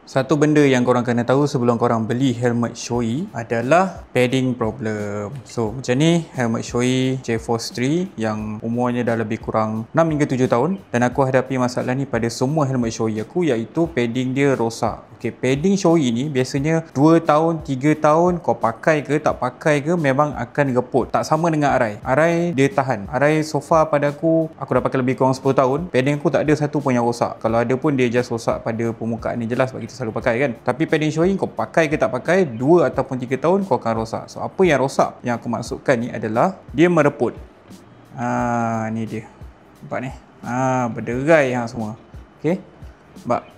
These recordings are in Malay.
Satu benda yang korang kena tahu sebelum korang beli helmet Shoei adalah padding problem. So macam ni, helmet Shoei J-Force 3 yang umurnya dah lebih kurang 6 hingga 7 tahun, dan aku hadapi masalah ni pada semua helmet Shoei aku, iaitu padding dia rosak. Okay, padding Shoei ni biasanya 2 tahun, 3 tahun kau pakai ke tak pakai ke memang akan geput. Tak sama dengan Arai. Arai dia tahan. Arai so far pada aku dah pakai lebih kurang 10 tahun. Padding aku tak ada satu pun yang rosak. Kalau ada pun dia just rosak pada permukaan ni, jelas sebab kita selalu pakai kan. Tapi padding Shoei kau pakai ke tak pakai 2 ataupun 3 tahun kau akan rosak. So apa yang rosak yang aku maksudkan ni adalah dia mereput. Ni dia. Nampak ni? Berderai hang semua. Okey. Nampak?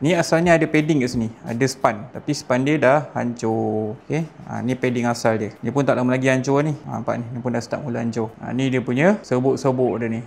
Ni asalnya ada padding kat sini, ada span, tapi span dia dah hancur. Okey. Ni padding asal dia. Dia pun tak lama lagi hancur ni. Nampak ni, ni pun dah start mula hancur. Ni dia punya serbuk-serbuk dia ni.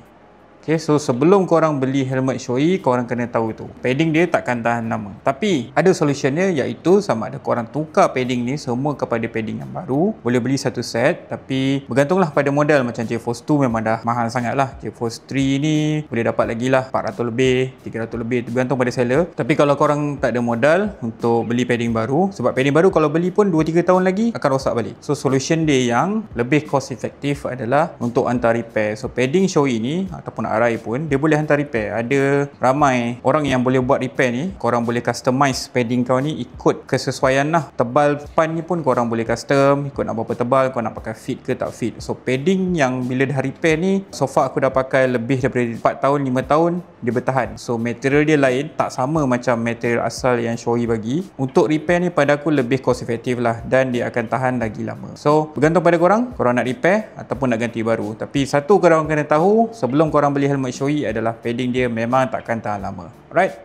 Okay, so sebelum korang beli helmet Shoei, korang kena tahu tu padding dia takkan tahan lama. Tapi ada solutionnya, iaitu sama ada korang tukar padding ni semua kepada padding yang baru. Boleh beli satu set, tapi bergantunglah pada model. Macam J-Force 2 memang dah mahal sangat lah. J-Force 3 ni boleh dapat lagi lah 400 lebih, 300 lebih, bergantung pada seller. Tapi kalau korang tak ada modal untuk beli padding baru, sebab padding baru kalau beli pun 2-3 tahun lagi akan rosak balik. So solution dia yang lebih cost effective adalah untuk hantar repair. So padding Shoei ni ataupun Arai pun dia boleh hantar repair. Ada ramai orang yang boleh buat repair ni. Korang boleh customize padding kau ni ikut kesesuaian lah. Tebal span ni pun korang boleh custom ikut nak berapa tebal, kau nak pakai fit ke tak fit. So padding yang bila dah repair ni, so far aku dah pakai lebih daripada 4 tahun 5 tahun dia bertahan. So material dia lain, tak sama macam material asal yang Shoei bagi. Untuk repair ni pada aku lebih cost effective lah, dan dia akan tahan lagi lama. So bergantung pada korang nak repair ataupun nak ganti baru. Tapi satu korang kena tahu sebelum korang beli helmet Shoei adalah padding dia memang takkan tahan lama. Alright?